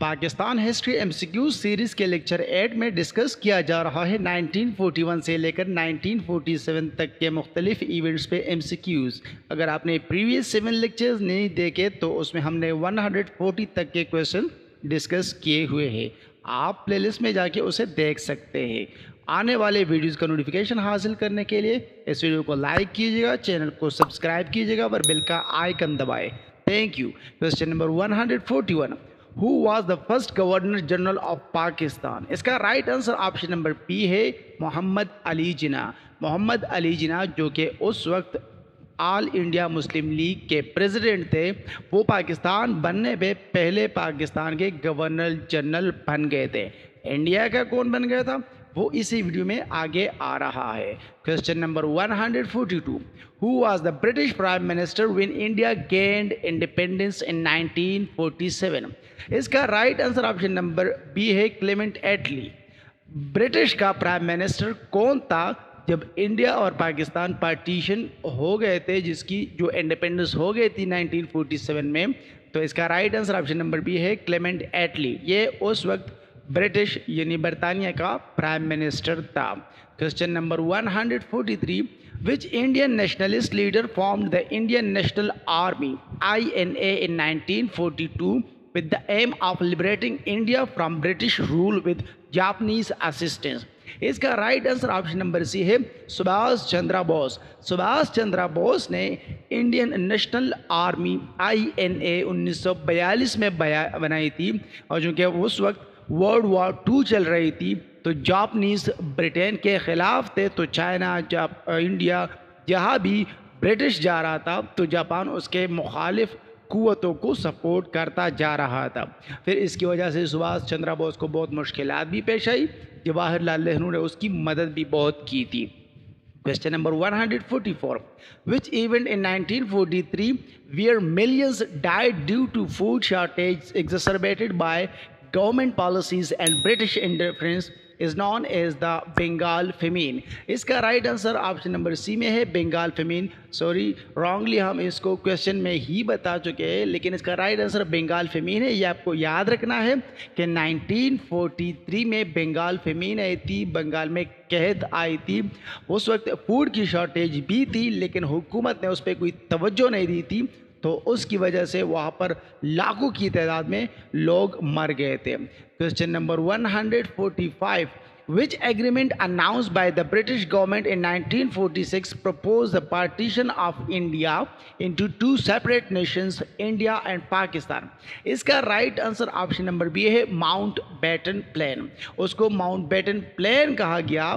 Pakistan history MCQ series के lecture 8 में discuss किया जा रहा है 1941 से लेकर 1947 तक के मुख्तलिफ इवेंट्स पे एमसीक्यूज़। अगर आपने प्रीवियस 7 लेक्चर्स नहीं देखे तो उसमें हमने 140 तक के क्वेश्चन डिस्कस किए हुए हैं। आप प्लेलिस्ट में जाके उसे देख सकते हैं। आने वाले वीडियोज़ का नोटिफिकेशन हासिल करने के लिए इस वीडियो को लाइक कीजिएगा, चैनल को सब्सक्राइब कीजिएगा और बेल का आइकन दबाएँ। Thank you. Question number 141, Who was the first governor general of Pakistan? इसका right answer option number B है मोहम्मद अली जिन्ना। मोहम्मद अली जिन्ना जो कि उस वक्त ऑल इंडिया मुस्लिम लीग के प्रेसिडेंट थे, वो पाकिस्तान बनने पे पहले पाकिस्तान के गवर्नर जनरल बन गए थे। इंडिया का कौन बन गया था वो इसी वीडियो में आगे आ रहा है। Question number 142, Who was the British Prime Minister when India gained independence in 1947? इसका right answer option number B है क्लेमेंट एटली। ब्रिटिश का प्राइम मिनिस्टर कौन था जब इंडिया और पाकिस्तान पार्टीशन हो गए थे, जिसकी जो इंडिपेंडेंस हो गई थी 1947 में? तो इसका right answer option number B है क्लेमेंट एटली। ये उस वक्त ब्रिटिश यानी बरतानिया का प्राइम मिनिस्टर था। Question number 143, which Indian nationalist leader formed the Indian National Army INA in 1942 with the aim of liberating India from British rule with Japanese assistance? इसका right answer option number C है सुभाष चंद्र बोस। सुभाष चंद्र बोस ने Indian National Army INA 1942 में बनाई थी, और चूँकि उस वक्त वर्ल्ड वॉर 2 चल रही थी तो जापानीज़ ब्रिटेन के ख़िलाफ़ थे, तो चाइना इंडिया जहाँ भी ब्रिटिश जा रहा था तो जापान उसके मुखालिफ कुव्वतों को सपोर्ट करता जा रहा था। फिर इसकी वजह से सुभाष चंद्र बोस को बहुत मुश्किलात भी पेश आई। जवाहरलाल नेहरू ने उसकी मदद भी बहुत की थी। Question number 144, which event in 1943 where millions died due to food shortage exacerbated by government policies and British interference is known as the Bengal famine? इसका right answer option number C में है बंगाल फेमीन। सॉरी, रॉन्गली हम इसको question में ही बता चुके हैं, लेकिन इसका राइट आंसर बंगाल फेमीन है। ये आपको याद रखना है कि 1943 में बंगाल फेमीन आई थी, बंगाल में कहत आई थी। उस वक्त फूड की शॉर्टेज भी थी, लेकिन हुकूमत ने उस पर कोई तवज्जो नहीं दी थी, तो उसकी वजह से वहाँ पर लाखों की तादाद में लोग मर गए थे। Question number 145, which agreement announced by the British government in 1946 proposed the partition of India into 2 separate nations, India and Pakistan? इसका right answer option number B है माउंट बैटन प्लान। उसको माउंट बैटन प्लान कहा गया,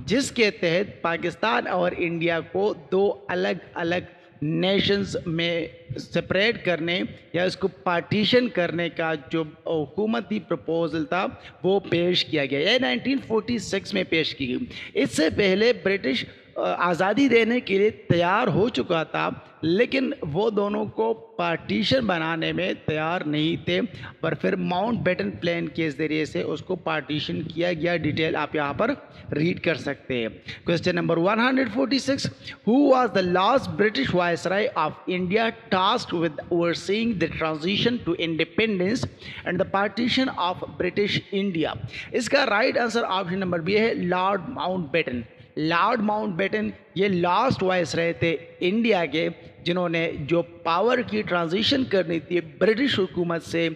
जिसके तहत पाकिस्तान और इंडिया को 2 अलग अलग नेशंस में सेपरेट करने या इसको पार्टीशन करने का जो हुकूमती प्रपोजल था वो पेश किया गया। यह 1946 में पेश की गई। इससे पहले ब्रिटिश आज़ादी देने के लिए तैयार हो चुका था, लेकिन वो दोनों को पार्टीशन बनाने में तैयार नहीं थे, पर फिर माउंट बैटन प्लान के ज़रिए से उसको पार्टीशन किया गया। डिटेल आप यहाँ पर रीड कर सकते हैं। Question number 146, who was the last British viceroy of India tasked with overseeing the transition to independence and the partition of British India? इसका right answer option number B है Lord Mountbatten. Lord Mountbatten ये last viceroy थे India के, जिन्होंने जो power की transition करनी थी ब्रिटिश हुकूमत से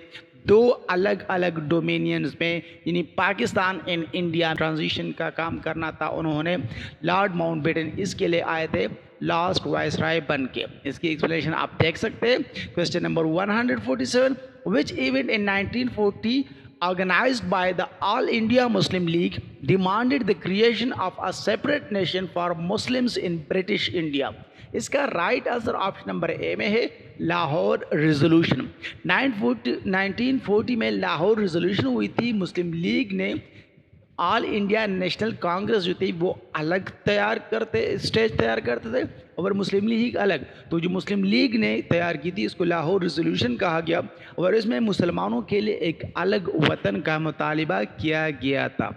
2 अलग अलग डोमिनियंस में, यानी पाकिस्तान एंड इंडिया ट्रांजिशन का काम करना था। उन्होंने लॉर्ड माउंट बैटन इसके लिए आए थे लास्ट वायसराय बन के। इसकी एक्सप्लेनेशन आप देख सकते हैं। Question number 147, which event in 1940 organized by the All India Muslim League demanded the creation of a separate nation for Muslims in British India? इसका राइट आंसर ऑप्शन नंबर ए में है लाहौर रेजोल्यूशन। 1940 में लाहौर रेजोल्यूशन हुई थी। मुस्लिम लीग ने all India National Congress जो थी वो अलग स्टेज तैयार करते थे, और मुस्लिम लीग अलग। तो जो मुस्लिम लीग ने तैयार की थी इसको लाहौर रेजोल्यूशन कहा गया, और इसमें मुसलमानों के लिए एक अलग वतन का मुतालिबा किया गया था।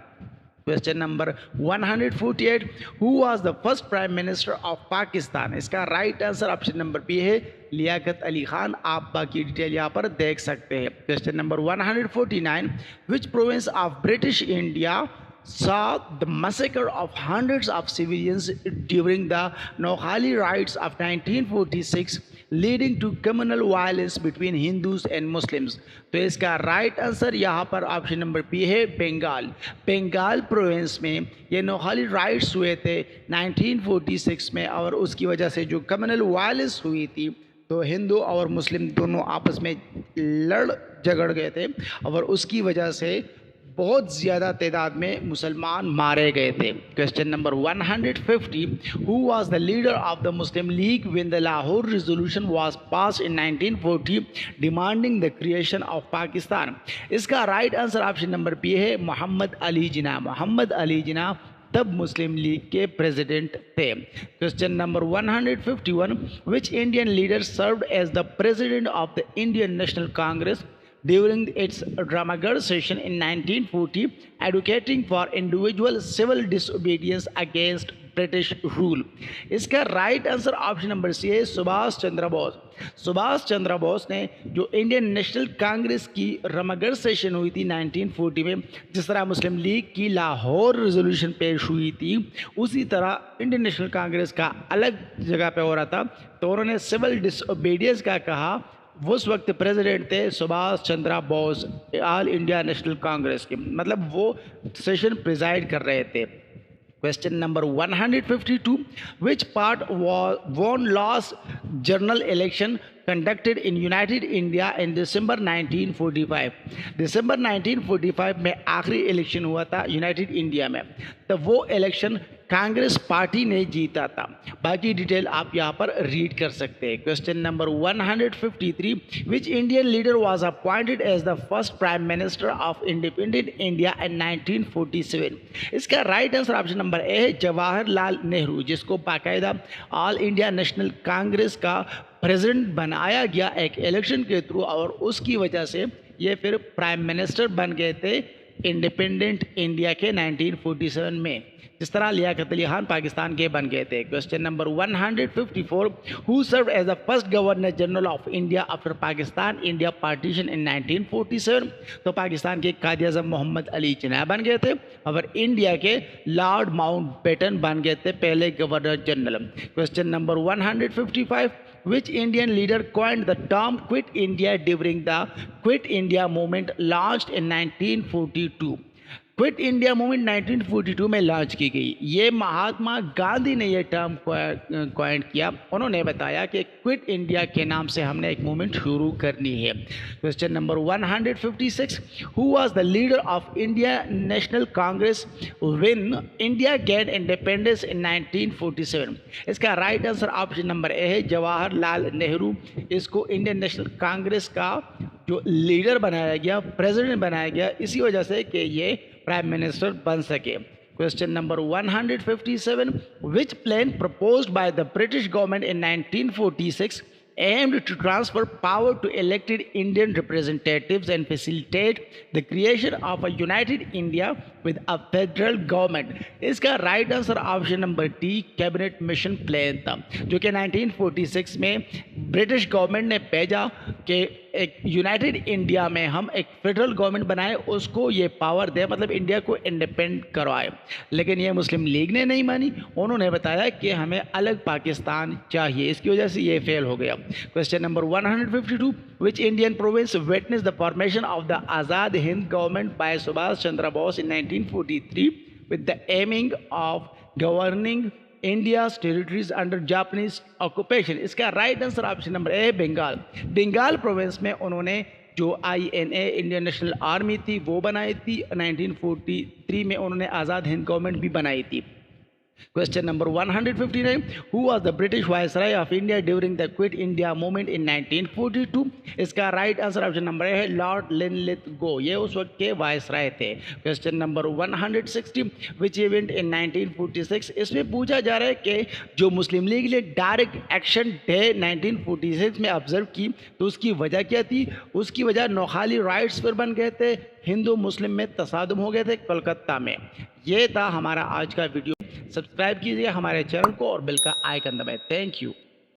Question number 148, who was the first prime minister of Pakistan? इसका right answer option number B है, लियाकत अली खान। आप बाकी डिटेल यहाँ पर देख सकते हैं। Question number 149, which province of British India saw the massacre of hundreds of civilians during the Noakhali riots of 1946, leading to communal violence between Hindus and Muslims? तो इसका राइट आंसर यहाँ पर ऑप्शन नंबर बी है, Bengal. Bengal province में ये नोखाली rights हुए थे 1946 में, और उसकी वजह से जो कम्युनल वायलेंस हुई थी तो हिंदू और मुस्लिम दोनों आपस में लड़ झगड़ गए थे, और उसकी वजह से बहुत ज़्यादा तादाद में मुसलमान मारे गए थे। Question number 150, who was the leader of the Muslim League when the Lahore resolution was pass in 1940 demanding the creation of Pakistan? इसका right answer option number B है, मोहम्मद अली जिन्ना। मोहम्मद अली जिन्ना तब मुस्लिम लीग के प्रेसिडेंट थे। Question number 151, which Indian leader served as the president of the Indian National Congress during its Ramagarh session in 1940, advocating for individual civil disobedience against British rule? इसका right answer option number C है, सुभाष चंद्र बोस। सुभाष चंद्र बोस ने जो Indian National Congress की Ramgarh session हुई थी 1940 में, जिस तरह मुस्लिम लीग की लाहौर रेजोल्यूशन पेश हुई थी, उसी तरह इंडियन नेशनल कांग्रेस का अलग जगह पे हो रहा था, तो उन्होंने सिविल डिसओबीडियंस का कहा। उस वक्त प्रेसिडेंट थे सुभाष चंद्र बोस, ऑल इंडिया नेशनल कांग्रेस के, मतलब वो सेशन प्रिजाइड कर रहे थे। Question number 152, which part won loss general election conducted in United India in December 1945? दिसंबर 1945 में आखिरी इलेक्शन हुआ था यूनाइटेड इंडिया में, तो वो इलेक्शन कांग्रेस पार्टी ने जीता था। बाकी डिटेल आप यहाँ पर रीड कर सकते हैं। Question number 153, which Indian leader was appointed as the first prime minister of independent India in 1947? इसका right answer option number A है, जवाहरलाल नेहरू, जिसको बाकायदा ऑल इंडिया नेशनल कांग्रेस का प्रेसिडेंट बनाया गया एक इलेक्शन के थ्रू, और उसकी वजह से ये फिर प्राइम मिनिस्टर बन गए थे इंडिपेंडेंट इंडिया के 1947 में, जिस तरह लियाकत अली खान पाकिस्तान के बन गए थे। Question number 154, who served as the first governor general of India after Pakistan India partition in 1947? तो पाकिस्तान के कायद आज़म मोहम्मद अली जिन्ना बन गए थे, और इंडिया के लॉर्ड माउंटबेटन बन गए थे पहले governor general. Question number 155, which Indian leader coined the term Quit India during the Quit India movement launched in 1942? Quit India movement 1942 में लॉन्च की गई। ये महात्मा गांधी ने ये टर्म कॉइन किया। उन्होंने बताया कि क्विट इंडिया के नाम से हमने एक मूवमेंट शुरू करनी है। Question number 156, who was the leader of India National Congress when India gain independence in 1947? इसका right answer option number A है, जवाहरलाल नेहरू। इसको इंडियन नेशनल कांग्रेस का जो लीडर बनाया गया, प्रेसिडेंट बनाया गया, इसी वजह से कि ये प्राइम मिनिस्टर बन सके। Question number 157, which plan proposed by the British government in 1946 aimed to transfer power to elected Indian representatives and facilitate the creation of a united India with a federal government? इसका right answer option number D, cabinet mission plan था, जो कि 1946 में British government ने भेजा कि एक United India में हम एक फेडरल गवर्नमेंट बनाए, उसको ये पावर दे, मतलब इंडिया को इंडिपेंडेंट करवाए। लेकिन ये मुस्लिम लीग ने नहीं मानी, उन्होंने बताया कि हमें अलग पाकिस्तान चाहिए, इसकी वजह से ये फेल हो गया। Question number 152, which Indian province witness the formation of the Azad Hind government by Subhash Chandra Bose in 1943 with the aiming of governing India's territories under Japanese occupation? इसका right answer option number A, Bengal. Bengal province में उन्होंने जो INA इंडियन नेशनल आर्मी थी वो बनाई थी। 1943 में उन्होंने आज़ाद हिंद गवर्नमेंट भी बनाई थी। Question number 159. Who was the British Viceroy of India during the Quit India movement in 1942? इसका राइट आंसर ऑप्शन नंबर है लॉर्ड लिनलिथगो, ये उस वक्त के वायसराय थे। Question number 160. Which event in 1946? इसमें पूछा जा रहा है कि जो मुस्लिम लीग ने डायरेक्ट एक्शन डे 1946 में ऑब्जर्व की तो उसकी वजह क्या थी? उसकी वजह नौखाली राइट्स पर बन गए थे, हिंदू मुस्लिम में तसादुम हो गए थे कोलकाता में। ये था हमारा आज का वीडियो। सब्सक्राइब कीजिए हमारे चैनल को और बेल का आइकन दबाएं। Thank you.